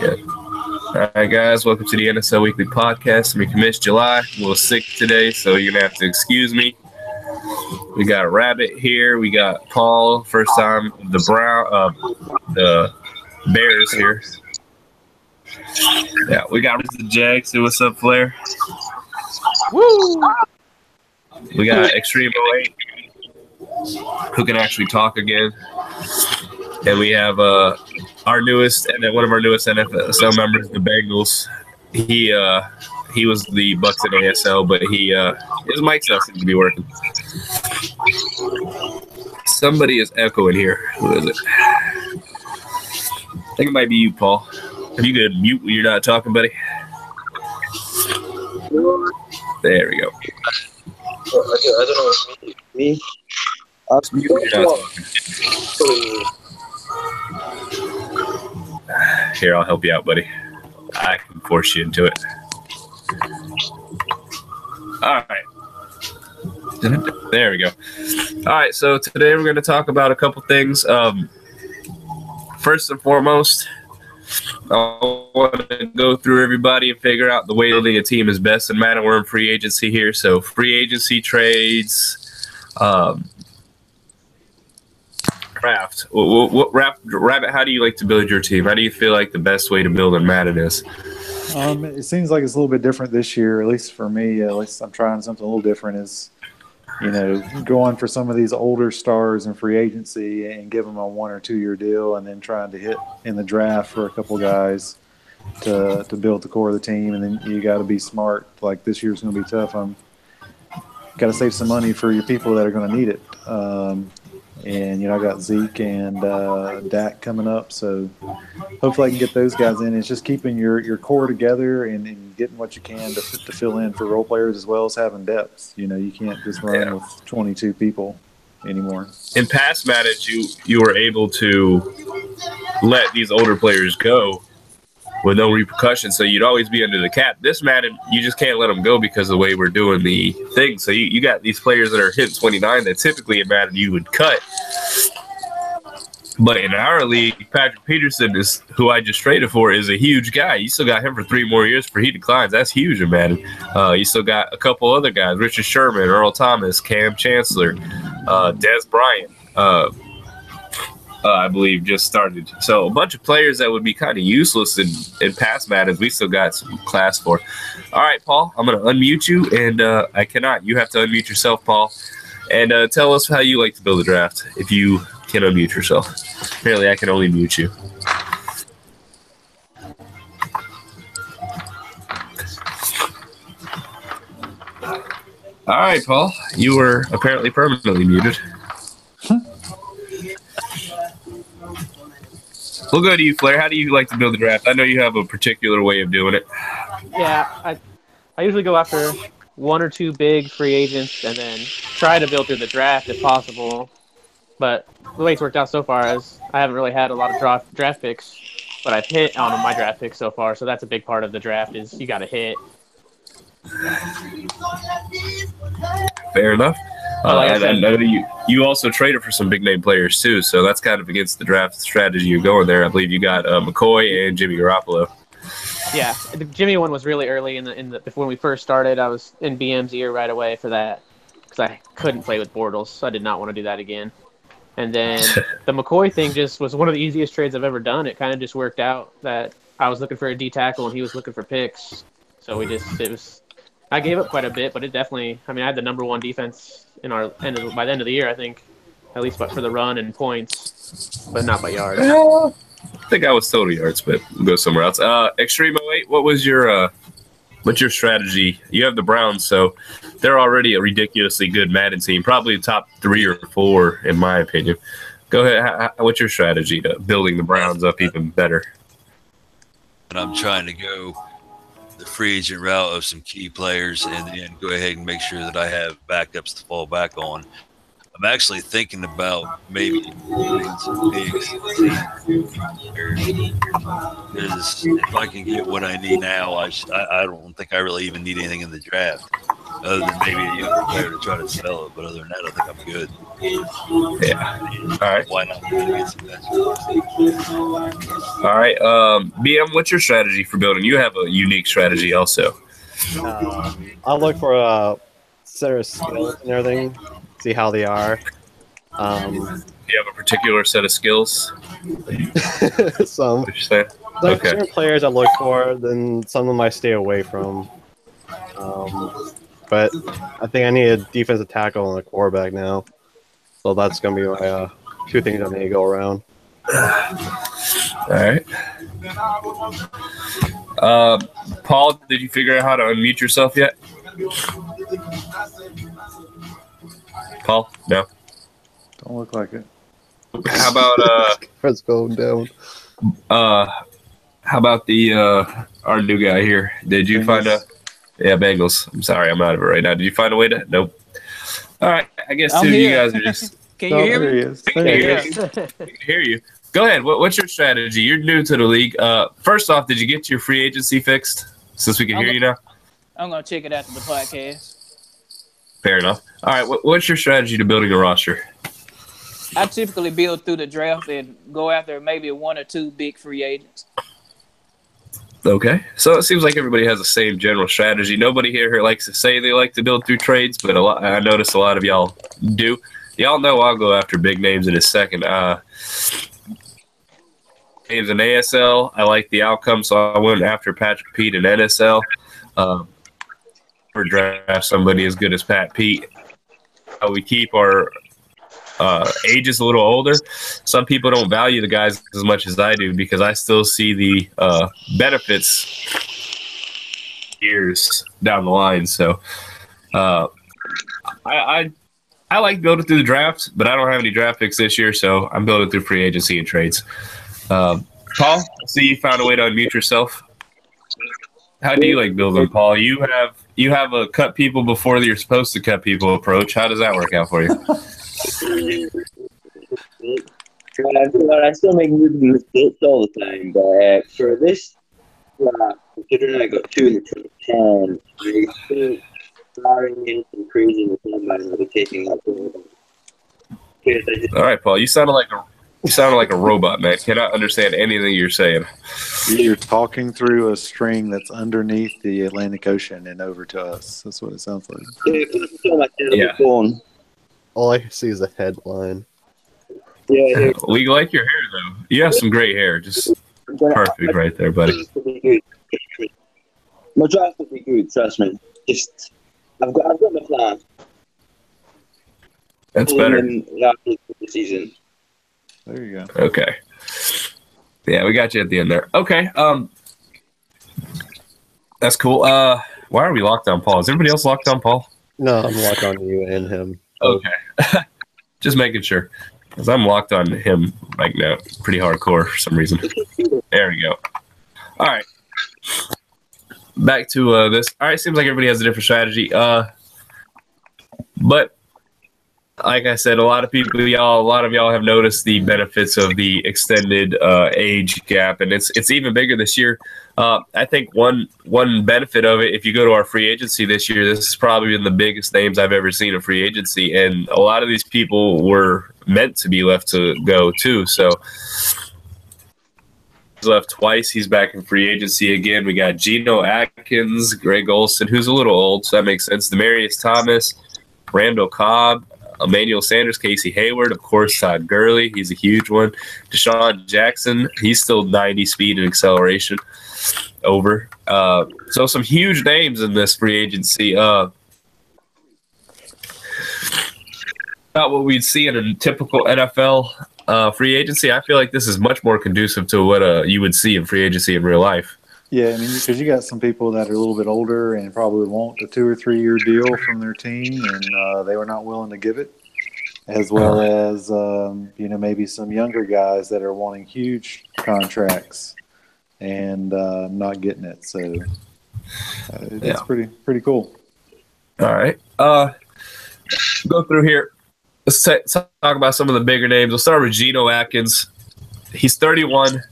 All right, guys, welcome to the NSL Weekly Podcast. We missed July. I'm a little sick today, so you're going to have to excuse me. We got Rabbit here. We got Paul, first time the Bears here. Yeah, we got the Jags. Say what's up, Flair. Woo! We got Extreme 08, who can actually talk again. And we have our newest, and then one of our newest NSL members, the Bengals. He was the Bucks at ASL, but his mic stuff seems to be working. Somebody is echoing here. Who is it? I think it might be you, Paul. Are you good? You're not talking, buddy? There we go. I don't know. Me? You're not talking. Here, I'll help you out, buddy. I can force you into it. All right. There we go. All right, so today we're going to talk about a couple things. First and foremost, I want to go through everybody and figure out the way building a team is best. And Matt, we're in free agency here, so free agency trades, draft. Rabbit, how do you like to build your team? How do you feel like the best way to build in Madden is? It seems like it's a little bit different this year, at least for me. At least I'm trying something a little different. Is going for some of these older stars in free agency and give them a 1 or 2 year deal, and then trying to hit in the draft for a couple guys to build the core of the team. And then you got to be smart. Like this year's going to be tough. Got to save some money for your people that are going to need it. And I got Zeke and Dak coming up, so hopefully I can get those guys in. It's just keeping your core together and getting what you can to fill in for role players, as well as having depth. You can't just run with 22 people anymore. In past matches, you were able to let these older players go with no repercussions, so you'd always be under the cap. This Madden, you just can't let them go because of the way we're doing the thing. So you got these players that are hitting 29 that typically in Madden you would cut. But in our league, Patrick Peterson, is who I just traded for, is a huge guy. You still got him for 3 more years for he declines. That's huge in Madden. You still got a couple other guys, Richard Sherman, Earl Thomas, Cam Chancellor, Des Bryant, I believe just started. So a bunch of players that would be kind of useless in past Maddens, we still got some class for. All right, Paul, I'm going to unmute you, and I cannot. You have to unmute yourself, Paul, and tell us how you like to build a draft if you can unmute yourself. Apparently, I can only mute you. All right, Paul, you were apparently permanently muted. We'll go to you, Flair. How do you like to build a draft? I know you have a particular way of doing it. Yeah, I usually go after 1 or 2 big free agents and then try to build through the draft if possible. But the way it's worked out so far is I haven't really had a lot of draft picks, but I've hit on my draft picks so far. So that's a big part of the draft is you got to hit. Fair enough. I know you also traded for some big name players too, so that's kind of against the draft strategy you're going there. I believe you got McCoy and Jimmy Garoppolo. Yeah, the Jimmy one was really early before when we first started. I was in BM's ear right away for that because I couldn't play with Bortles, so I did not want to do that again. And then the McCoy thing just was one of the easiest trades I've ever done. It kind of just worked out that I was looking for a D tackle and he was looking for picks, so I gave up quite a bit, but it definitely. I had the number 1 defense in our by the end of the year, I think, at least for the run and points, but not by yards. I think I was total yards, but we'll go somewhere else. Extreme 08, what's your strategy? You have the Browns, so they're already a ridiculously good Madden team, probably the top 3 or 4 in my opinion. Go ahead. What's your strategy to building the Browns up even better? And I'm trying to go the free agent route of some key players and then go ahead and make sure that I have backups to fall back on. I'm actually thinking about maybe getting some bigs because if I can get what I need now, I don't think I really even need anything in the draft. other than maybe a younger player to try to develop. But other than that, I think I'm good. Yeah. All right. Why not get some guys? All right. BM, what's your strategy for building? You have a unique strategy also. I look for a set of skills and everything, see how they are. Do you have a particular set of skills? Some What you say? There's certain players I look for, then some of them I stay away from. But I think I need a defensive tackle and a quarterback now. So that's going to be my two things I need to go around. All right. Paul, did you figure out how to unmute yourself yet? Paul? No. Don't look like it. How about Let's go down. how about the our new guy here? Did you find a Bengals? I'm sorry, I'm out of it right now. Did you find a way to? Nope. All right, I guess two of you guys are just. Can you hear me? I can hear you. Go ahead. What's your strategy? You're new to the league. First off, did you get your free agency fixed? Since we can hear you now. I'm gonna check it after the podcast. Fair enough. All right. What's your strategy to building a roster? I typically build through the draft and go after maybe one or two big free agents. Okay. So it seems like everybody has the same general strategy. Nobody here likes to say they like to build through trades, but I notice a lot of y'all do. Y'all know I'll go after big names in a second. Names in ASL, I like the outcome, so I went after Patrick Pete in NSL. Or draft somebody as good as Pat Pete. We keep our ages a little older. Some people don't value the guys as much as I do because I still see the benefits years down the line. So I like building through the draft, but I don't have any draft picks this year, so I'm building through free agency and trades. Paul, I see you found a way to unmute yourself. How do you like building, Paul? You have a cut people before you're supposed to cut people approach. How does that work out for you? I still make mistakes all the time, but for this, considering I got 2 in the top 10, I think barring anything crazy in the combine, I'll be taking up. All right, Paul, you sounded like a robot, man. Cannot understand anything you're saying. You're talking through a string that's underneath the Atlantic Ocean and over to us. That's what it sounds like. Yeah. All I see is a headline. Yeah. We like your hair, though. You have some great hair. Just perfect right there, buddy. My draft will be good, trust me. Just, I've got my plan. That's better. The season. There you go. Okay. Yeah, we got you at the end there. Okay. That's cool. Why are we locked on Paul? Is everybody else locked on Paul? No, I'm locked on you and him. Okay. Just making sure. Because I'm locked on him right now. Pretty hardcore for some reason. There we go. All right. Back to this. All right. Seems like everybody has a different strategy. But like I said, a lot of y'all have noticed the benefits of the extended age gap, and it's even bigger this year. I think one benefit of it, if you go to our free agency this year, this is probably been the biggest names I've ever seen in free agency, and a lot of these people were meant to be left to go too. So he's left twice. He's back in free agency again. We got Geno Atkins, Greg Olson, who's a little old, so that makes sense. Demarius Thomas, Randall Cobb, Emmanuel Sanders, Casey Hayward, of course, Todd Gurley. He's a huge one. Deshaun Jackson, he's still 90 speed and acceleration over. So some huge names in this free agency. Not what we'd see in a typical NFL free agency. I feel like this is much more conducive to what you would see in free agency in real life. Yeah, I mean, because you got some people that are a little bit older and probably want a 2 or 3 year deal from their team, and they were not willing to give it, as well as maybe some younger guys that are wanting huge contracts and not getting it. So it's pretty cool. All right, go through here. Let's talk about some of the bigger names. We'll start with Geno Atkins. He's 31.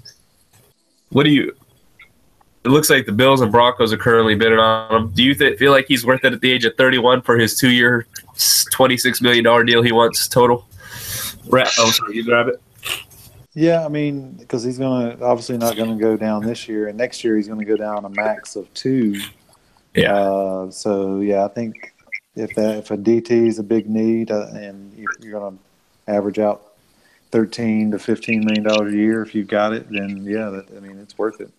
it looks like the Bills and Broncos are currently bidding on him. Do you feel like he's worth it at the age of 31 for his 2-year, $26 million deal he wants total? Sorry, you grab it. Yeah, I mean, because he's obviously not going to go down this year, and next year he's going to go down a max of 2. Yeah. So yeah, I think if a DT is a big need, and you're going to average out $13 to $15 million a year if you've got it, then yeah, it's worth it.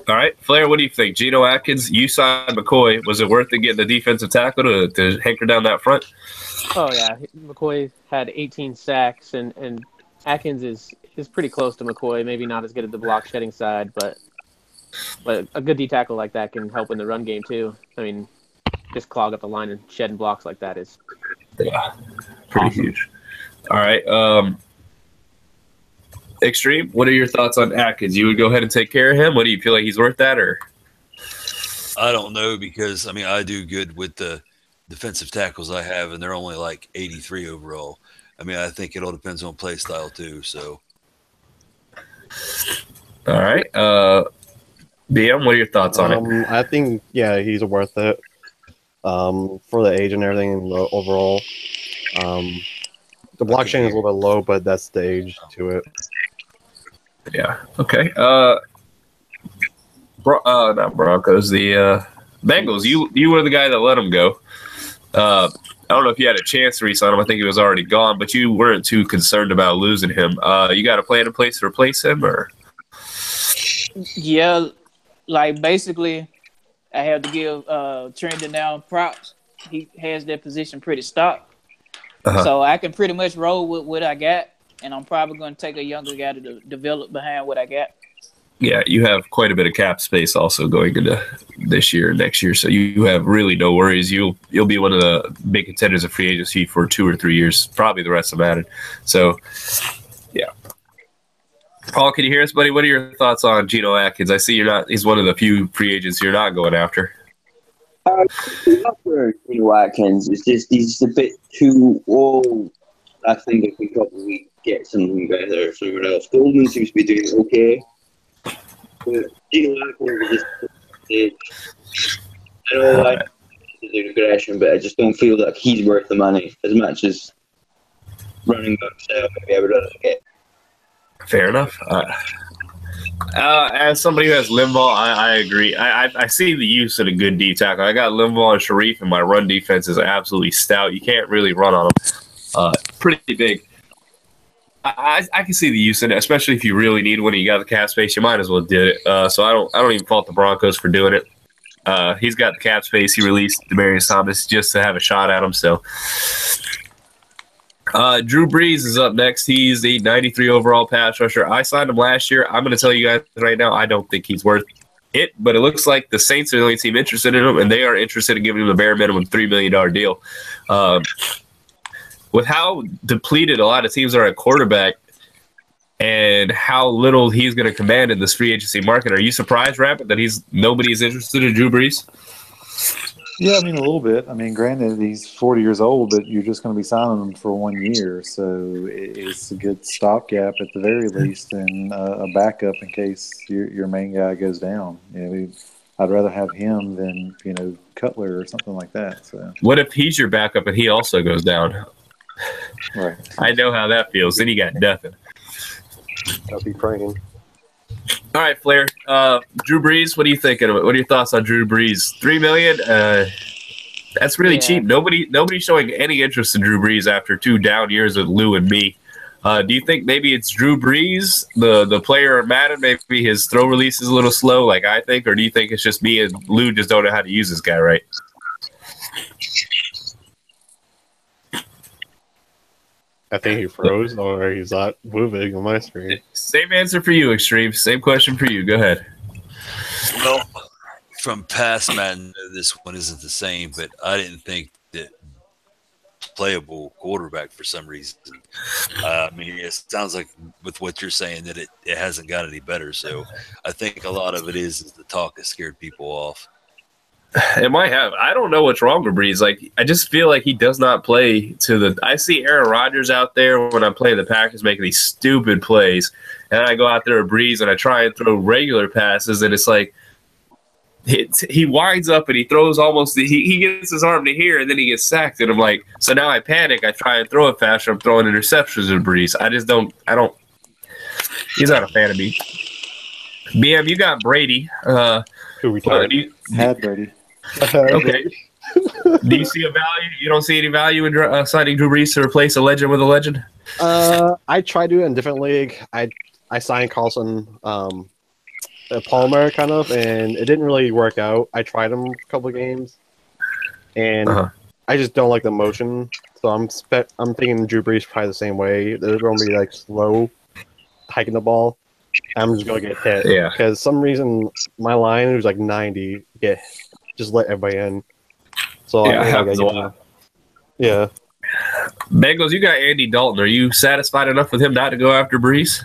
All right, Flair, what do you think? Geno Atkins, you signed McCoy. Was it worth it getting the defensive tackle to hanker down that front? Oh yeah, McCoy had 18 sacks, and Atkins is pretty close to McCoy. Maybe not as good at the block shedding side, but a good D tackle like that can help in the run game too. I mean, just clog up the line and shedding blocks like that is pretty awesome. Huge. All right, Extreme, what are your thoughts on Atkins? You would go ahead and take care of him? What do you feel like he's worth that, or? I don't know, because I do good with the defensive tackles I have, and they're only like 83 overall. I think it all depends on play style too. So, all right, BM, what are your thoughts on it? I think he's worth it for the age and everything and overall. The block chain is a little bit low, but that's the age to it. Yeah. Okay. Not Broncos. The Bengals. You were the guy that let him go. I don't know if you had a chance to re-sign him. I think he was already gone, but you weren't too concerned about losing him. You got a plan in place to replace him, or? Yeah, like basically, I have to give Trendon now props. He has that position pretty stocked, so I can pretty much roll with what I got, and I'm probably going to take a younger guy to develop behind what I got. Yeah, you have quite a bit of cap space also going into this year and next year, so you have really no worries. You'll be one of the big contenders of free agency for 2 or 3 years, probably the rest of Madden. So, yeah. Paul, can you hear us, buddy? What are your thoughts on Geno Atkins? I see he's one of the few free agents you're not going after. Not for Geno Atkins. It's just he's a bit too old. I think if we probably get something better somewhere else. Golden seems to be doing okay. But Geno Atkins is just I know I do regression, but I just don't feel like he's worth the money as much as running backs. Maybe I would rather get. Fair enough. As somebody who has Limbaugh, I agree. I see the use of a good D tackle. I got Limbaugh and Sharif, and my run defense is absolutely stout. You can't really run on them. Pretty big. I can see the use in it, especially if you really need one and you got the cap space. You might as well do it. So I don't even fault the Broncos for doing it. He's got the cap space. He released Demaryius Thomas just to have a shot at him. So Drew Brees is up next. He's the 93 overall pass rusher. I signed him last year. I'm going to tell you guys right now, I don't think he's worth it, but it looks like the Saints are the only team interested in him, and they are interested in giving him the bare minimum $3 million deal. With how depleted a lot of teams are at quarterback and how little he's going to command in this free agency market, are you surprised, Rapid, that nobody's interested in Drew Brees? Yeah, a little bit. Granted, he's 40 years old, but you're just going to be signing him for 1 year, so it's a good stopgap at the very least, and a backup in case your main guy goes down. I'd rather have him than Cutler or something like that. So, what if he's your backup and he also goes down? Right. I know how that feels. Then you got nothing. I'll be praying. All right, Flair. Drew Brees, what are you thinking of it? What are your thoughts on Drew Brees? $3 million? That's really cheap. Nobody's showing any interest in Drew Brees after 2 down years with Lou and me. Do you think maybe it's Drew Brees, the player of Madden? Maybe his throw release is a little slow, like I think, or do you think it's just me and Lou just don't know how to use this guy right? I think he froze, or he's not moving on my screen. Same answer for you, Extreme. Same question for you. Go ahead. Well, from past Madden, this one isn't the same, but I didn't think that playable quarterback for some reason. It sounds like with what you're saying that it hasn't got any better. So I think a lot of it is the talk has scared people off. It might have. I don't know what's wrong with Brees. I just feel like he does not play to the. I see Aaron Rodgers out there when I'm playing the Packers making these stupid plays, and I go out there a breeze and I try and throw regular passes, and it's like he winds up and he throws almost he gets his arm to here, and then he gets sacked, and I'm like, so now I panic. I try and throw it faster. I'm throwing interceptions in breeze. I don't. He's not a fan of me. BM, you got Brady. Who retired? Had Brady. Okay. Do you see a value? You don't see any value in signing Drew Brees to replace a legend with a legend? I tried to in a different league. I signed Carlson Palmer kind of, and it didn't really work out. I tried him a couple of games, and I just don't like the motion. So I'm thinking Drew Brees probably the same way. They're going to be like slow hiking the ball. I'm just going to get hit. Yeah. Because some reason my line was like 90 just let everybody in. So yeah, happens a lot. Yeah. Bengals, you got Andy Dalton. Are you satisfied enough with him not to go after Brees?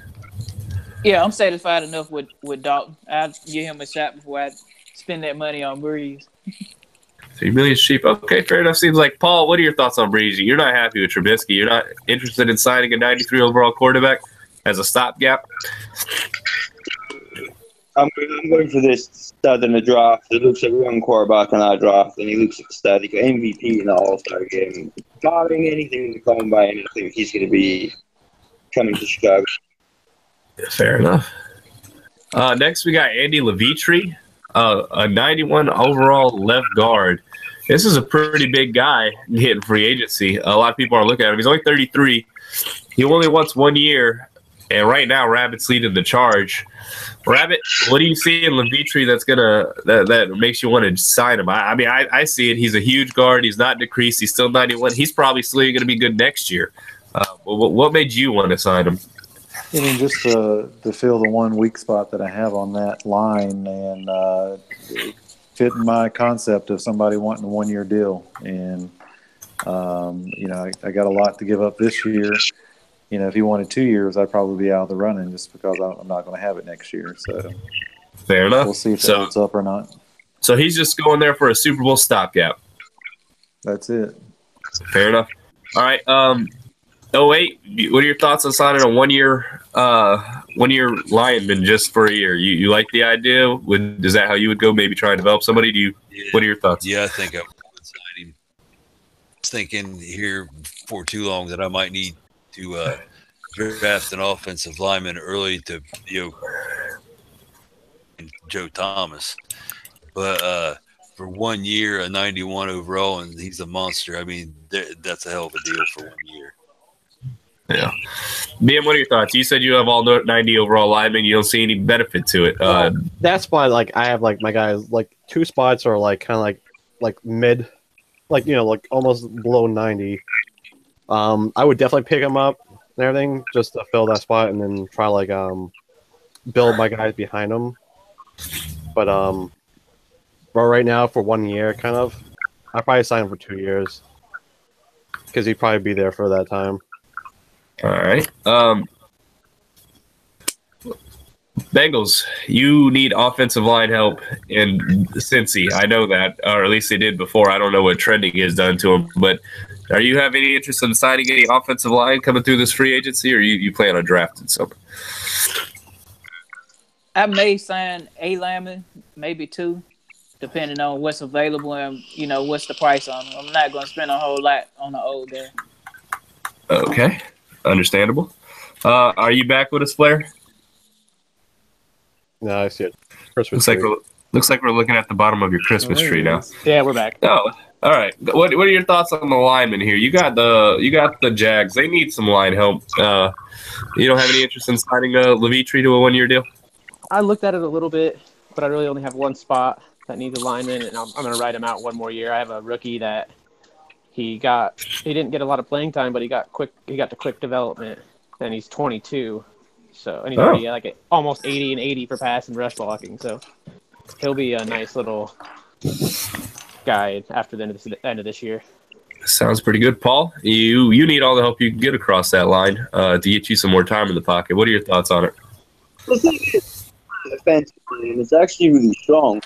Yeah, I'm satisfied enough with Dalton. I'd give him a shot before I spend that money on Breeze. $3 million cheap. Okay, fair enough. Seems like Paul. What are your thoughts on Breeze? You're not happy with Trubisky. You're not interested in signing a 93 overall quarterback as a stopgap. I'm going for this stud in the draft. It looks like one quarterback in that draft, and he looks like a stud. He got MVP in the All-Star game. Barring anything in the combine, I think he's going to be coming to Chicago. Fair enough. Next, we got Andy Levitre, a 91 overall left guard. This is a pretty big guy hitting free agency. A lot of people are looking at him. He's only 33. He only wants 1 year, and right now Rabbit's leading the charge. Rabbit, what do you see in Levitre that makes you want to sign him? I see it. He's a huge guard. He's not decreased. He's still 91. He's probably still going to be good next year. What made you want to sign him? I mean, just to fill the one weak spot that I have on that line, and fit my concept of somebody wanting a 1 year deal. And I got a lot to give up this year. If he wanted 2 years, I'd probably be out of the running just because I'm not going to have it next year. So fair enough. We'll see if it holds up or not. So he's just going there for a Super Bowl stopgap. That's it. Fair enough. All right. What are your thoughts on signing a 1 year lineman just for a year? You like the idea? Is that how you would go? Maybe try and develop somebody? What are your thoughts? Yeah, I think I would sign him. I was thinking here for too long that I might need to draft an offensive lineman early to Joe Thomas, but for 1 year, a 91 overall, and he's a monster. I mean, that's a hell of a deal for 1 year. Yeah. Ben, what are your thoughts? You said you have all 90 overall linemen. You don't see any benefit to it. That's why, I have my guys 2 spots are kind of like mid, almost below 90. I would definitely pick them up and everything just to fill that spot, and then try build my guys behind them. But right now for 1 year, kind of, I probably sign him for 2 years because he'd probably be there for that time. All right. Bengals, you need offensive line help in Cincy. I know that, or at least they did before. I don't know what trending has done to them, but are you have any interest in signing any offensive line coming through this free agency, or you plan on drafting something? I may sign a lineman, maybe 2, depending on what's available and what's the price on them. I'm not going to spend a whole lot on the old guy. Okay, understandable. Are you back with us, Flair? No, I see it. Christmas Looks like we're looking at the bottom of your Christmas tree now. Yeah, we're back. Oh, all right. What are your thoughts on the linemen here? You got the Jags. They need some line help. You don't have any interest in signing Levitre to a 1 year deal? I looked at it a little bit, but I really only have one spot that needs a lineman, and I'm going to ride him out 1 more year. I have a rookie that he didn't get a lot of playing time, but he got to quick development, and he's 22. So, and he's already almost 80 and 80 for pass and rush blocking. So he'll be a nice little guy after the end of this year. Sounds pretty good, Paul. You need all the help you can get across that line to get you some more time in the pocket. What are your thoughts on it? The thing is, the defensive line is actually really strong.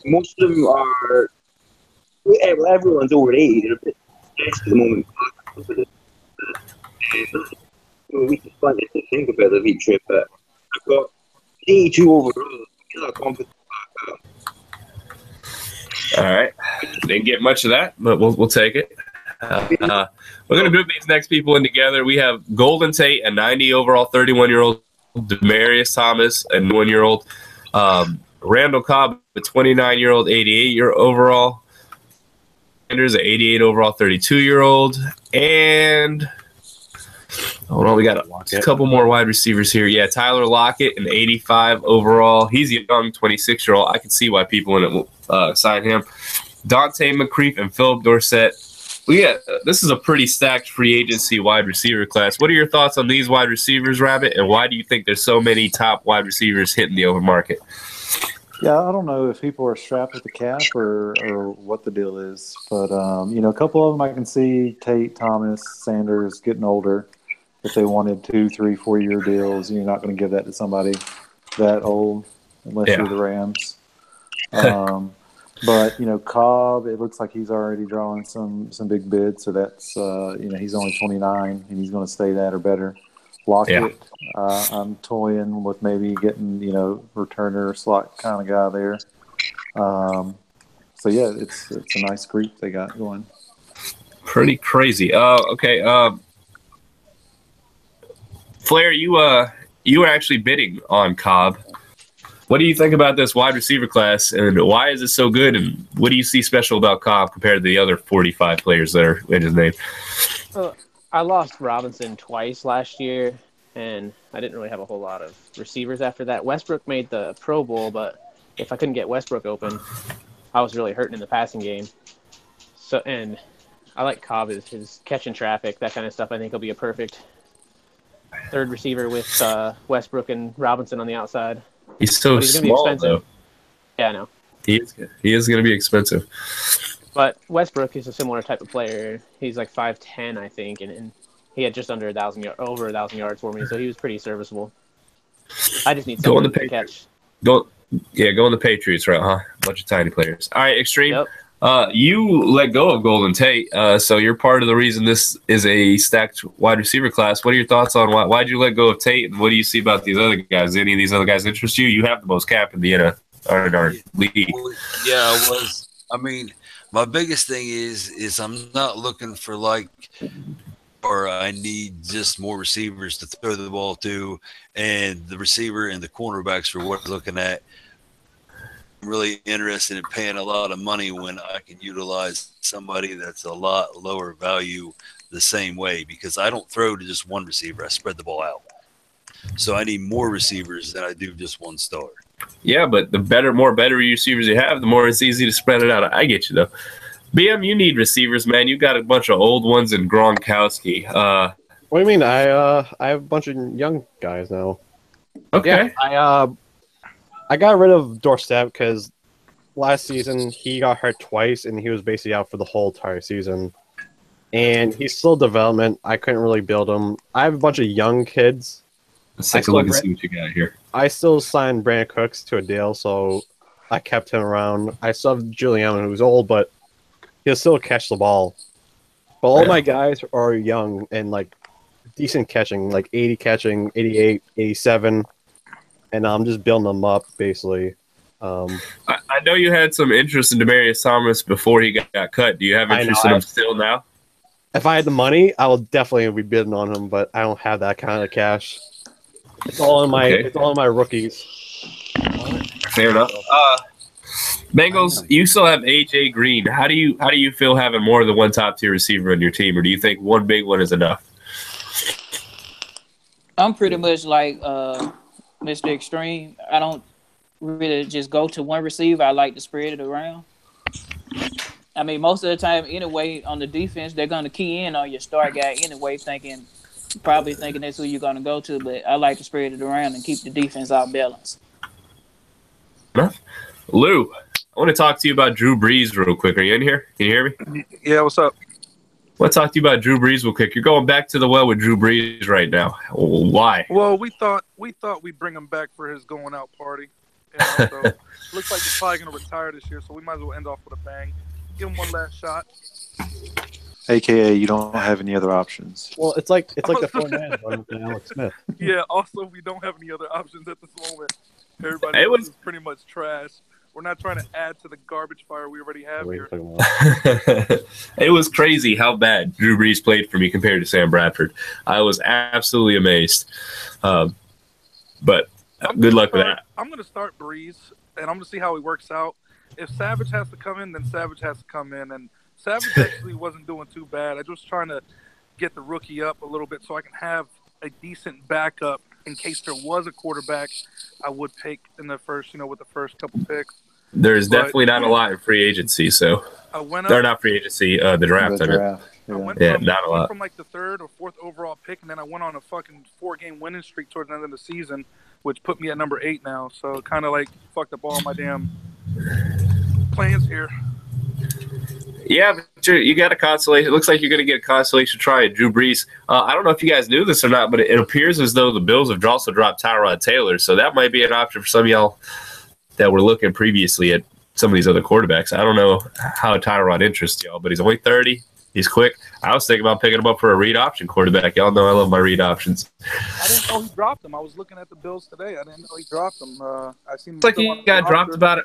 Most of them are. Everyone's over 80. They're a bit stressed at the moment. a week of fun to think about the V trip, but I've got 82 overall. Not confident. All right. Didn't get much of that, but we'll take it. We're going to group these next people in together. We have Golden Tate, a 90 overall, 31-year-old. Demarius Thomas, a 1-year-old. Randall Cobb, a 29-year-old, 88-year overall. Sanders, an 88 overall, 32-year-old. And hold on, we got a couple more wide receivers here. Yeah, Tyler Lockett, an 85 overall. He's a young 26-year-old. I can see why people want to sign him. Dante McCreef and Philip Dorsett. This is a pretty stacked free agency wide receiver class. What are your thoughts on these wide receivers, Rabbit, and why do you think there's so many top wide receivers hitting the open market? Yeah, I don't know if people are strapped with the cap or what the deal is, but a couple of them I can see: Tate, Thomas, Sanders getting older. If they wanted 2, 3, 4-year deals, you're not going to give that to somebody that old unless you're the Rams. But Cobb, it looks like he's already drawing some big bids, so that's he's only 29 and he's going to stay that or better. Lockett, I'm toying with maybe getting returner slot kind of guy there. So yeah, it's a nice group they got going. Pretty crazy. Okay. Flair, you were actually bidding on Cobb. What do you think about this wide receiver class, and why is it so good, and what do you see special about Cobb compared to the other 45 players that are in his name? I lost Robinson twice last year, and I didn't really have a whole lot of receivers after that. Westbrook made the Pro Bowl, but if I couldn't get Westbrook open, I was really hurting in the passing game. So, and I like Cobb, his catching traffic, that kind of stuff. I think he'll be a perfect third receiver with Westbrook and Robinson on the outside. He's so small, though. Yeah, I know. He is going to be expensive. But Westbrook is a similar type of player. He's like 5'10", I think, and he had just over 1,000 yards for me, so he was pretty serviceable. I just need someone to catch. Go on the Patriots route, huh? A bunch of tiny players. All right, Extreme. Yep. You let go of Golden Tate, so you're part of the reason this is a stacked wide receiver class. What are your thoughts on why'd you let go of Tate, and what do you see about these other guys? Any of these other guys interest you? You have the most cap in the our league. Yeah, I was. I mean, my biggest thing is I'm not looking for or I need just more receivers to throw the ball to, and the receiver and the cornerbacks are what I'm looking at. I'm really interested in paying a lot of money when I can utilize somebody that's a lot lower value the same way, because I don't throw to just one receiver. I spread the ball out. So I need more receivers than I do just one star. Yeah, but the more better receivers you have, the more it's easy to spread it out. I get you, though. BM, you need receivers, man. You got a bunch of old ones in Gronkowski. What do you mean? I have a bunch of young guys now. Okay. Yeah, I got rid of Dorsett because last season he got hurt twice and he was basically out for the whole entire season. And he's still development. I couldn't really build him. I have a bunch of young kids. Let's take a look and see what you got here. I still signed Brandon Cooks to a deal, so I kept him around. I still have Julian, who's old, but he'll still catch the ball. But all my guys are young and decent catching, 80 catching, 88, 87. And I'm just building them up, basically. I know you had some interest in Demarius Thomas before he got cut. Do you have interest in him still now? If I had the money, I would definitely be bidding on him, but I don't have that kind of cash. It's all in my rookies. Fair enough. Bengals, you still have AJ Green. How do you feel having more than one top tier receiver on your team, or do you think one big one is enough? I'm pretty much like Mr. Extreme. I don't really just go to one receiver. I like to spread it around. I mean, most of the time, anyway, on the defense, they're going to key in on your star guy anyway, probably thinking that's who you're going to go to. But I like to spread it around and keep the defense out balanced. Lou, I want to talk to you about Drew Brees real quick. Are you in here? Can you hear me? Yeah, what's up? I want to talk to you about Drew Brees real quick. You're going back to the well with Drew Brees right now. Why? Well, we thought we'd bring him back for his going out party. So looks like he's probably going to retire this year, so we might as well end off with a bang. Give him one last shot. AKA, you don't have any other options. Well, it's like the 49ers running with Alex Smith. Yeah, also, we don't have any other options at this moment. Everybody It else was- is pretty much trash. We're not trying to add to the garbage fire we already have here. It was crazy how bad Drew Brees played for me compared to Sam Bradford. I was absolutely amazed. But good luck with that. I'm going to start Breeze, and I'm going to see how he works out. If Savage has to come in, then Savage has to come in. And Savage actually wasn't doing too bad. I was trying to get the rookie up a little bit so I can have a decent backup in case there was a quarterback I would pick in the first, with the first couple picks. There's definitely not a lot in free agency, so they're not free agency. The draft. Yeah. Not a lot. From like the third or fourth overall pick, and then I went on a fucking 4-game winning streak towards the end of the season, which put me at number 8 now. So kind of like fucked up all my damn plans here. Yeah, but you got a consolation. It looks like you're going to get a consolation try at Drew Brees. I don't know if you guys knew this or not, but it appears as though the Bills have also dropped Tyrod Taylor, so that might be an option for some of y'all that were looking previously at some of these other quarterbacks. I don't know how Tyrod interests y'all, but he's only 30. He's quick. I was thinking about picking him up for a read option quarterback. Y'all know I love my read options. I didn't know he dropped him. I was looking at the Bills today. I didn't know he dropped him. I seen. Looks like he got dropped about it.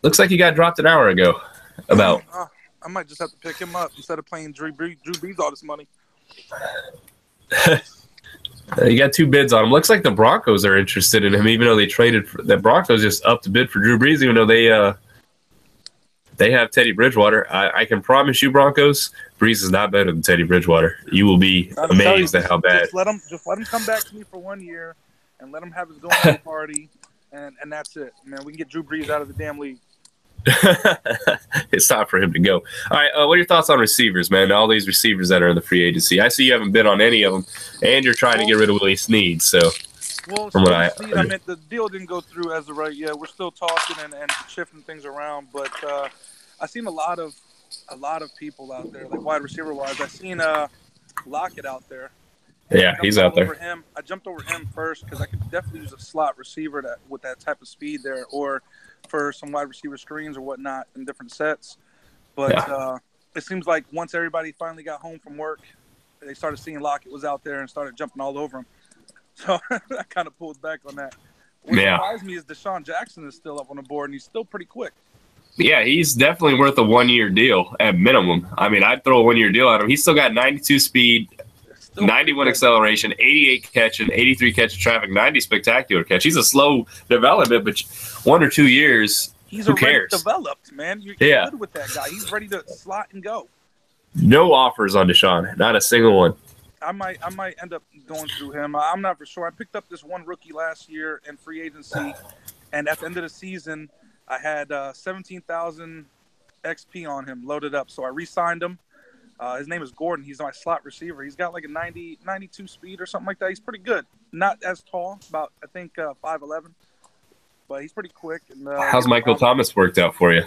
Looks like he got dropped an hour ago. About. I might just have to pick him up instead of playing Drew Brees all this money. You got 2 bids on him. Looks like the Broncos are interested in him, even though they traded. The Broncos just upped the bid for Drew Brees, even though they have Teddy Bridgewater. I can promise you, Broncos, Brees is not better than Teddy Bridgewater. You will be amazed at how bad. Just let him come back to me for 1 year, and let him have his going away party, and that's it, man. We can get Drew Brees out of the damn league. It's time for him to go. All right, what are your thoughts on receivers, man? All these receivers that are in the free agency. I see you haven't bid on any of them, and you're trying to get rid of Willie Snead. So, from what I mean, the deal didn't go through as of right yet. We're still talking and shifting things around, but I've seen a lot of people out there, like wide receiver wise. I've seen Lockett out there. Yeah, he's out there. I jumped over him first because I could definitely use a slot receiver with that type of speed there, or for some wide receiver screens or whatnot in different sets. But it seems like once everybody finally got home from work, they started seeing Lockett was out there and started jumping all over him. So I kind of pulled back on that. What surprised me is Deshaun Jackson is still up on the board, and he's still pretty quick. Yeah, he's definitely worth a 1-year deal at minimum. I mean, I'd throw a 1-year deal at him. He's still got 92 speed, 91 acceleration, 88 catching, 83 catch of traffic, 90 spectacular catch. He's a slow development, but 1 or 2 years, he's who already cares? developed, man. You're good with that guy. He's ready to slot and go. No offers on Deshaun, not a single one. I might end up going through him. I'm not for sure. I picked up this one rookie last year in free agency, and at the end of the season, I had 17,000 XP on him loaded up. So I re-signed him. His name is Gordon. He's my slot receiver. He's got like a 92 speed or something like that. He's pretty good. Not as tall, about I think 5'11", but he's pretty quick. And, how's Michael Thomas worked out for you?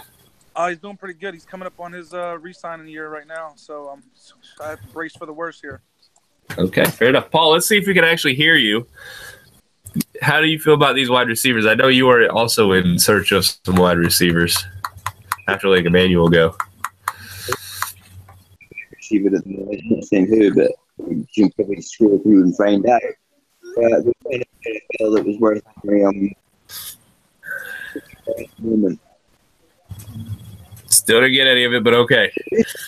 He's doing pretty good. He's coming up on his re-signing year right now, so I have to brace for the worst here. Okay, fair enough. Paul, let's see if we can actually hear you. How do you feel about these wide receivers? I know you are also in search of some wide receivers after letting Emmanuel go. Receiver doesn't know saying who, but you can probably scroll through and find out. The NFL that was worth me moment. Still didn't get any of it, but okay.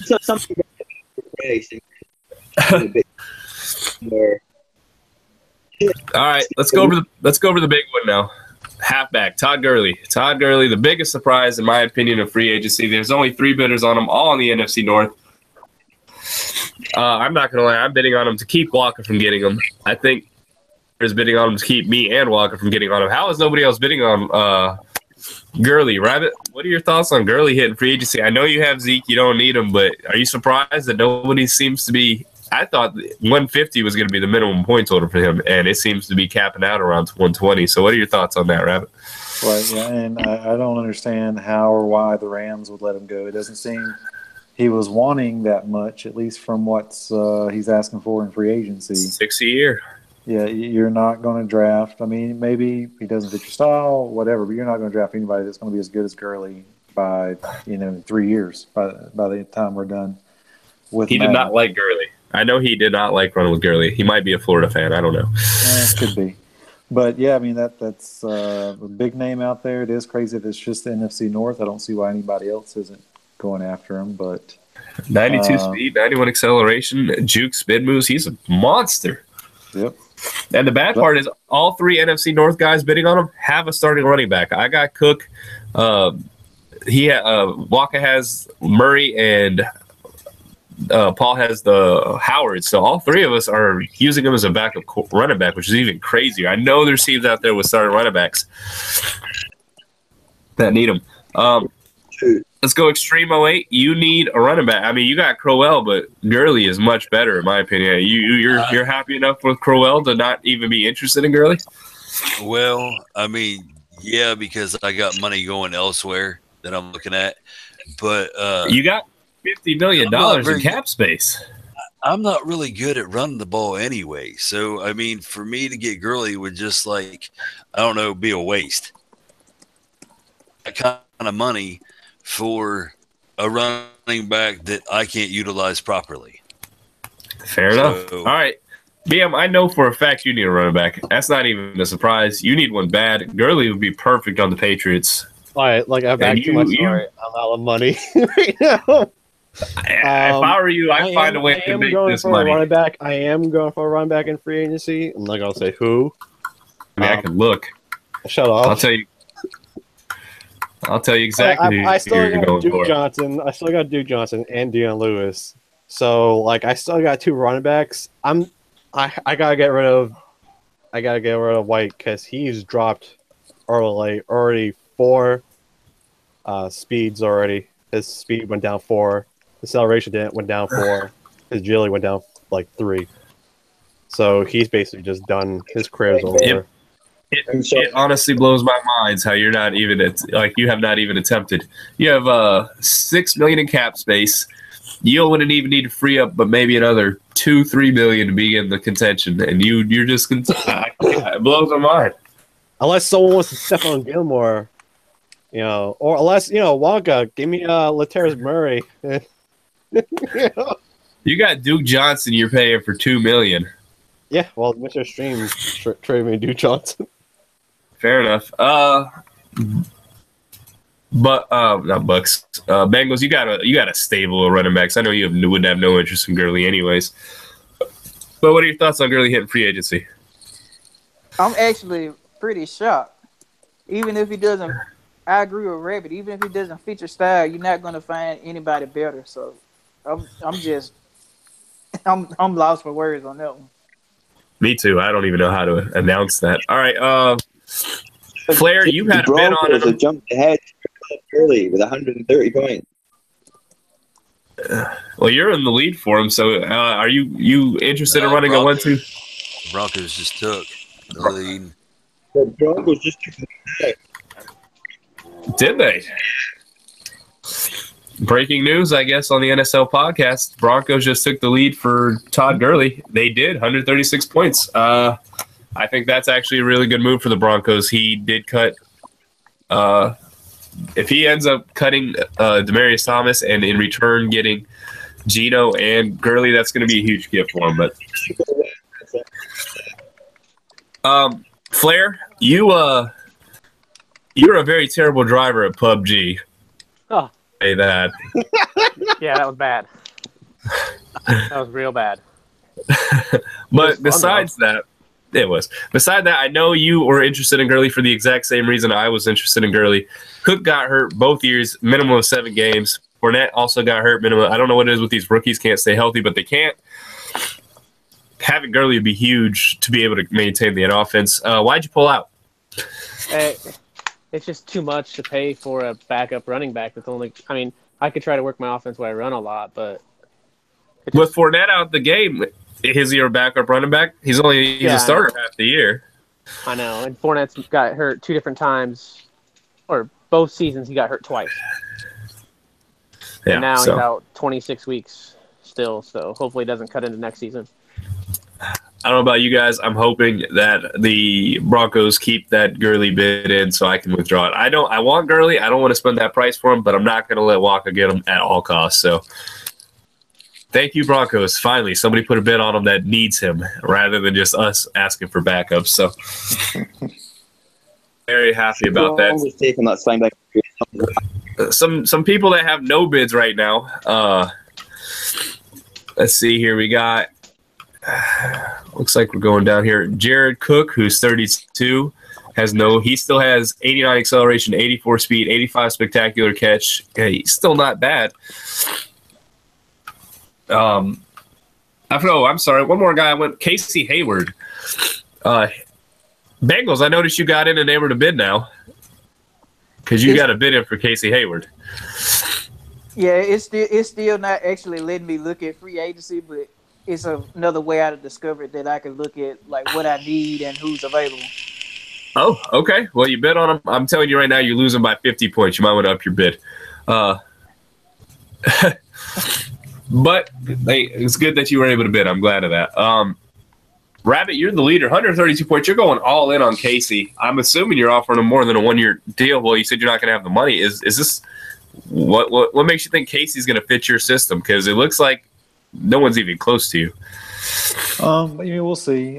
So something a bit more. All right, let's go over the big one now. Halfback Todd Gurley. Todd Gurley, the biggest surprise in my opinion of free agency. There's only 3 bidders on him, all in the NFC North. I'm not gonna lie, I'm bidding on him to keep Walker from getting him. I think there's bidding on him to keep me and Walker from getting on him. How is nobody else bidding on Gurley? Rabbit, what are your thoughts on Gurley hitting free agency? I know you have Zeke, you don't need him, but are you surprised that nobody seems to be? I thought 150 was going to be the minimum point total for him, and it seems to be capping out around 120. So what are your thoughts on that, Rabbit? Right, yeah, and I don't understand how or why the Rams would let him go. It doesn't seem he was wanting that much, at least from what he's asking for in free agency. 6 a year. Yeah, you're not going to draft. I mean, maybe he doesn't fit your style, whatever, but you're not going to draft anybody that's going to be as good as Gurley by 3 years by the time we're done. with He did Madden. not like Gurley. I know he did not like running with Gurley. He might be a Florida fan. I don't know. Could be. But, yeah, I mean, that's a big name out there. It is crazy that it's just the NFC North. I don't see why anybody else isn't going after him. But 92 speed, 91 acceleration, juke, spin moves. He's a monster. Yep. And the bad part is all three NFC North guys bidding on him have a starting running back. I got Cook. Waka has Murray, and Paul has the Howard. So all three of us are using him as a backup running back, which is even crazier. I know there's teams out there with starting running backs that need him. Let's go Extreme 08. You need a running back. I mean, you got Crowell, but Gurley is much better, in my opinion. You're happy enough with Crowell to not even be interested in Gurley? Well, I mean, yeah, because I got money going elsewhere that I'm looking at. But you got $50 million in cap space. I'm not really good at running the ball anyway. So, I mean, for me to get Gurley would just be a waste. That kind of money for a running back that I can't utilize properly. Fair enough. All right. BM, I know for a fact you need a running back. That's not even a surprise. You need one bad. Gurley would be perfect on the Patriots. All right, like I'm back to my story. I'm out of money right now. If I were you, I'd find a way to make this money. Running back. I am going for a running back in free agency. I'm not going to say who. I mean, I can look. Shut up. I'll tell you exactly I still who you're got going Duke for. Johnson. I still got Duke Johnson and Deion Lewis. So I still got two running backs. I gotta get rid of White because he's dropped already 4 speeds already. His speed went down 4. Acceleration went down 4. His agility went down 3. So he's basically just done. His career's over. Yep. It honestly blows my mind how you're not even you have not even attempted. You have $6 million in cap space. You wouldn't even need to free up, but maybe another $2-3 million to be in the contention, and you're just it blows my mind. Unless someone wants to step on Gilmore, or unless Wonka, give me Latavius Murray. You got Duke Johnson. You're paying for $2 million. Yeah, well, Mr. Stream trade me Duke Johnson. Fair enough. But not Bucks. Bengals, you got a stable of running backs. I know you would have no interest in Gurley anyways. But what are your thoughts on Gurley hitting free agency? I'm actually pretty shocked. Even if he doesn't, I agree with Rabbit. Even if he doesn't fit your style, you're not going to find anybody better. So I'm lost for words on that one. Me too. I don't even know how to announce that. All right, Flair, you had a bid on it. Jumped ahead early with 130 points. Well, you're in the lead for him. So, are you interested in running a 1-2? The Broncos just took the lead. The Broncos just took the lead. Did they? Breaking news, I guess, on the NSL podcast. Broncos just took the lead for Todd Gurley. They did, 136 points. I think that's actually a really good move for the Broncos. He did cut if he ends up cutting Demaryius Thomas and in return getting Geno and Gurley, that's going to be a huge gift for him. But Flair, you're a very terrible driver at PUBG. Oh. Say that. Yeah, that was bad. That was real bad. But besides that, it was. Beside that, I know you were interested in Gurley for the exact same reason I was interested in Gurley. Cook got hurt both years, minimum of 7 games. Fournette also got hurt, minimum. I don't know what it is with these rookies, can't stay healthy, but they can't. Having Gurley would be huge to be able to maintain the offense. Why'd you pull out? It's just too much to pay for a backup running back. That's only. I mean, I could try to work my offense where I run a lot, but with Fournette out the game, is he your backup running back? He's a starter half the year. I know, and Fournette's got hurt 2 different times, or both seasons he got hurt twice. Yeah, and now he's out 26 weeks still, so hopefully it doesn't cut into next season. I don't know about you guys. I'm hoping that the Broncos keep that Gurley bid in so I can withdraw it. I want Gurley. I don't want to spend that price for him, but I'm not going to let Waka get him at all costs. So Thank you, Broncos. Finally, somebody put a bid on him that needs him rather than just us asking for backups. So, very happy about that. Always taking that same back. Some people that have no bids right now. Let's see here. We got looks like we're going down here. Jared Cook, who's 32, he still has 89 acceleration, 84 speed, 85 spectacular catch. Yeah, he's still not bad. I'm sorry. One more guy went Casey Hayward. Bengals, I noticed you got in and able to bid now because you got a bid in for Casey Hayward. Yeah, it's still not actually letting me look at free agency, but it's another way I discovered that I can look at like what I need and who's available. Oh, okay. Well, you bid on him. I'm telling you right now, you're losing by 50 points. You might want to up your bid. But hey, it's good that you were able to bid. I'm glad of that. Rabbit, you're the leader. 132 points. You're going all in on Casey. I'm assuming you're offering him more than a 1-year deal. Well, you said you're not going to have the money. Is this what makes you think Casey's going to fit your system? Because it looks like no one's even close to you. We'll see.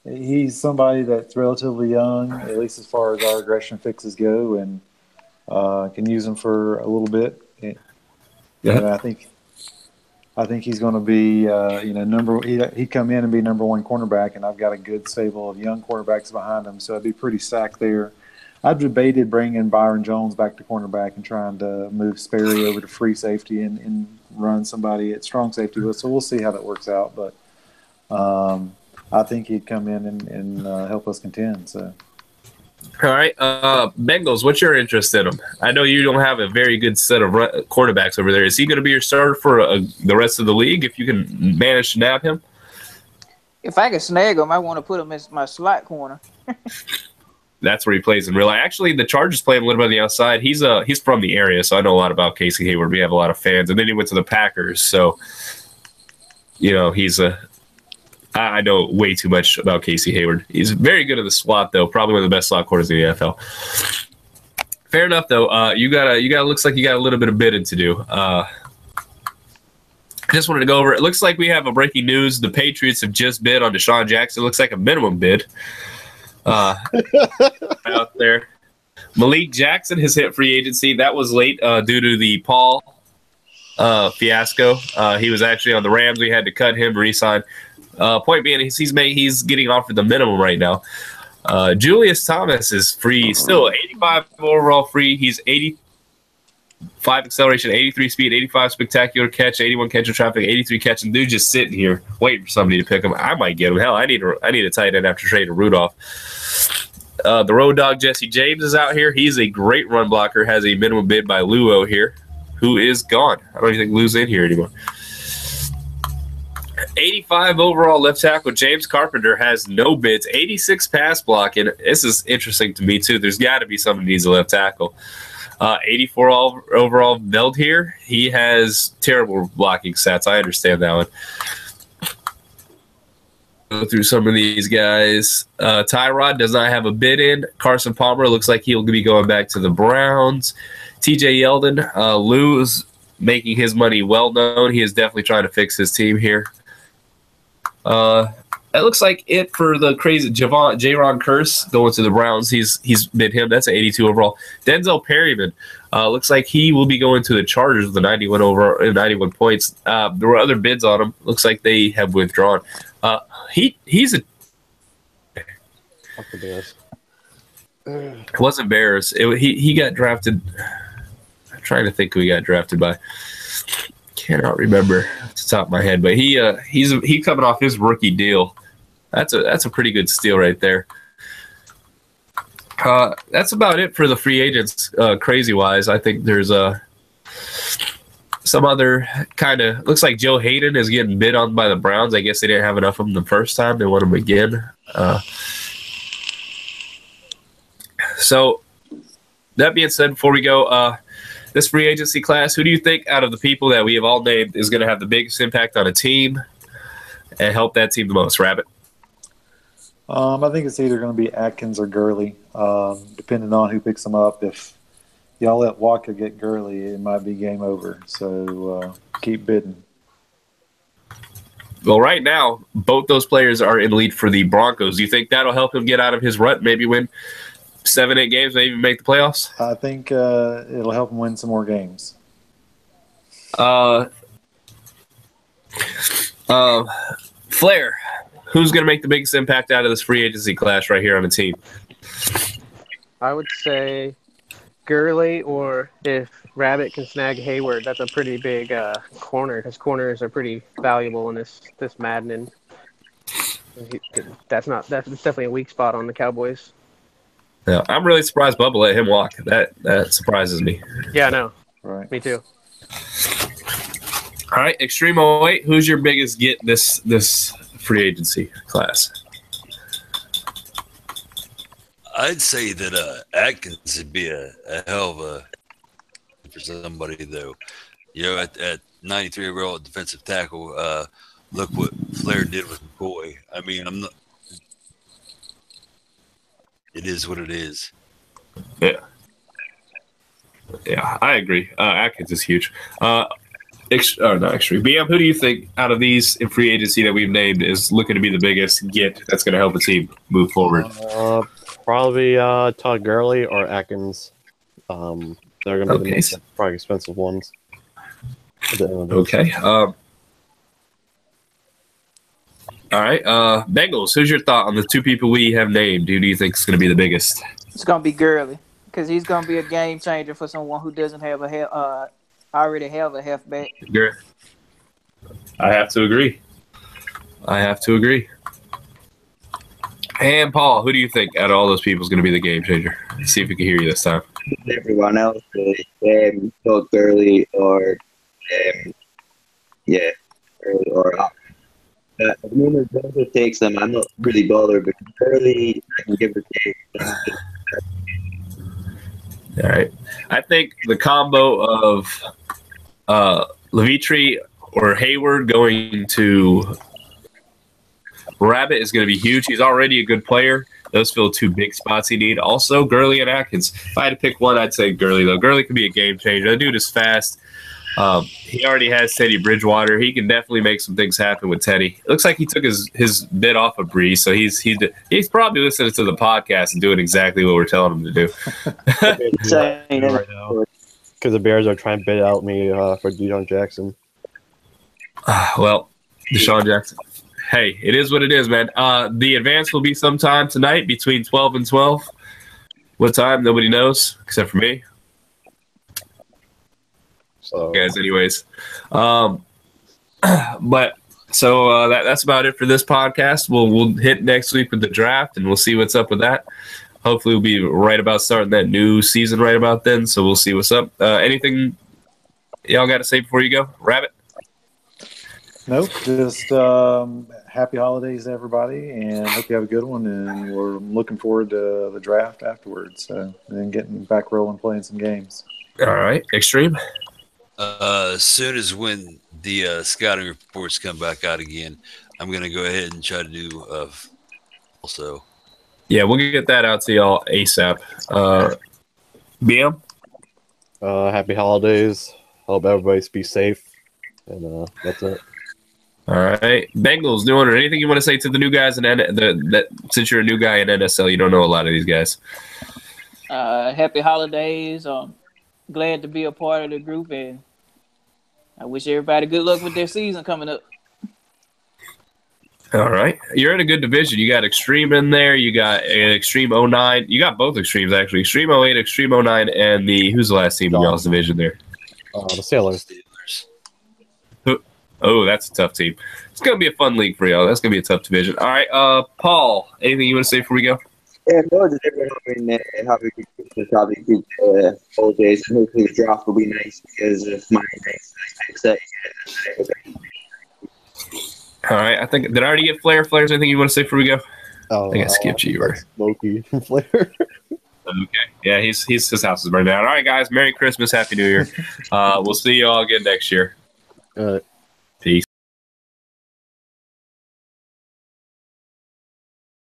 He's somebody that's relatively young, at least as far as our aggression fixes go, and can use him for a little bit. Yeah. And I think he's going to be, he'd come in and be number one cornerback, and I've got a good stable of young quarterbacks behind him, so I'd be pretty stacked there. I've debated bringing Byron Jones back to cornerback and trying to move Sperry over to free safety and run somebody at strong safety. So we'll see how that works out. But I think he'd come in and help us contend. So. All right. Bengals, what's your interest in him? I know you don't have a very good set of quarterbacks over there. Is he going to be your starter for the rest of the league if you can manage to nab him? If I can snag him, I want to put him as my slot corner. That's where he plays in real life. Actually, the Chargers play him a little bit on the outside. He's from the area, so I know a lot about Casey Hayward. We have a lot of fans. And then he went to the Packers, so, I know way too much about Casey Hayward. He's very good at the slot, though. Probably one of the best slot corners in the NFL. Fair enough, though. Looks like you got a little bit of bidding to do. I just wanted to go over. It looks like we have a breaking news. The Patriots have just bid on Deshaun Jackson. It looks like a minimum bid. Out there. Malik Jackson has hit free agency. That was late due to the Paul fiasco. He was actually on the Rams. We had to cut him, re-sign. Point being, he's getting offered the minimum right now. Julius Thomas is free, still 85 overall free. He's 85 acceleration, 83 speed, 85 spectacular catch, 81 catch in traffic, 83 catch, and dude just sitting here waiting for somebody to pick him. I might get him. Hell, I need a tight end after trading Rudolph. The road dog Jesse James is out here. He's a great run blocker. Has a minimum bid by Luo here, who is gone. I don't even think Luo's in here anymore. 85 overall left tackle James Carpenter has no bids. 86 pass blocking. This is interesting to me too. There's got to be somebody who needs a left tackle. 84 overall Veld here. He has terrible blocking stats. I understand that one. Go through some of these guys. Tyrod does not have a bid in. Carson Palmer looks like he'll be going back to the Browns. TJ Yeldon. Lou is making his money well known. He is definitely trying to fix his team here. That looks like it for the crazy Jaron Curse going to the Browns. He's bid him. That's an 82 overall. Denzel Perryman looks like he will be going to the Chargers with a 91 points. There were other bids on him. Looks like they have withdrawn. He's a. It wasn't Bears. He got drafted. I'm trying to think who he got drafted by. Cannot remember off the top of my head, but he's coming off his rookie deal. That's a pretty good steal right there. That's about it for the free agents. Crazy wise, I think there's some other kind of looks like Joe Hayden is getting bid on by the Browns. I guess they didn't have enough of him the first time. They want him again. So that being said, before we go, this free agency class, who do you think out of the people that we have all named is going to have the biggest impact on a team and help that team the most? Rabbit? I think it's either going to be Atkins or Gurley, depending on who picks them up. If y'all let Walker get Gurley, it might be game over. So keep bidding. Well, right now, both those players are in lead for the Broncos. Do you think that'll help him get out of his rut, maybe win 7-8 games, maybe even make the playoffs? I think it'll help him win some more games. Flair, who's going to make the biggest impact out of this free agency class right here on the team? I would say Gurley, or if Rabbit can snag Hayward, that's a pretty big corner, because corners are pretty valuable in this Madden. And that's definitely a weak spot on the Cowboys. Yeah, I'm really surprised Bubba let him walk. That surprises me. Yeah, I know. Right. Me too. All right, Extreme 08, who's your biggest get this free agency class? I'd say that Atkins would be a hell of a for somebody, though. You know, at 93 overall defensive tackle, look what Flair did with McCoy. I mean, I'm not. It is what it is. Yeah, I agree. Atkins is huge. Not extreme. BM, who do you think out of these in free agency that we've named is looking to be the biggest get that's going to help the team move forward? Probably Todd Gurley or Atkins. They're going to be the most probably expensive ones. Okay. All right. Bengals, who's your thought on the two people we have named? Who do you think is going to be the biggest? It's gonna be Gurley because he's gonna be a game changer for someone who doesn't have already have a halfback. I have to agree. And Paul, who do you think out of all those people is going to be the game changer? Let's see if we can hear you this time. Everyone else, Todd Gurley or Gurley or the moment Denver takes them, I'm not really bothered because Gurley, I can give or take. All right. I think the combo of Levitri or Hayward going to Rabbit is going to be huge. He's already a good player. Those feel two big spots he need. Also, Gurley and Atkins. If I had to pick one, I'd say Gurley, though. Gurley could be a game changer. That dude is fast. He already has Teddy Bridgewater. He can definitely make some things happen with Teddy. It looks like he took his bit off of Breeze, so he's probably listening to the podcast and doing exactly what we're telling him to do. Right now, because the Bears are trying to bid out me for Deshaun Jackson. Well, Deshaun Jackson. Hey, it is what it is, man. The advance will be sometime tonight between 12 and 12. What time? Nobody knows except for me. So, guys, anyways. But so that's about it for this podcast. We'll hit next week with the draft, and we'll see what's up with that. Hopefully, we'll be right about starting that new season right about then, so we'll see what's up. Anything y'all got to say before you go? Rabbit? Nope, just happy holidays to everybody, and hope you have a good one, and we're looking forward to the draft afterwards, and then getting back rolling, playing some games. All right. Extreme? As soon as when the scouting reports come back out again, I'm going to go ahead and try to do also. Yeah, we'll get that out to y'all ASAP. BM? happy holidays. Hope everybody's be safe. And that's it. All right. Bengals, new owner. Anything you want to say to the new guys since you're a new guy in NSL, you don't know a lot of these guys. Happy holidays. Glad to be a part of the group, and I wish everybody good luck with their season coming up. All right. You're in a good division. You got Extreme in there. You got Extreme 09. You got both Extremes, actually. Extreme 08, Extreme 09, and who's the last team in y'all's division there? The Sailors. Oh, that's a tough team. It's going to be a fun league for y'all. That's going to be a tough division. All right. Paul, anything you want to say before we go? Yeah, no, just everyone have a good Christmas, have a good holidays, and hopefully the draft will be nice because of my next All right. I think, did I already get Flair? Flair's anything you want to say before we go? Oh, I think I skipped you. Or... Loki Flair. Okay. Yeah, his house is burned down. All right, guys. Merry Christmas. Happy New Year. We'll see you all again next year. All right.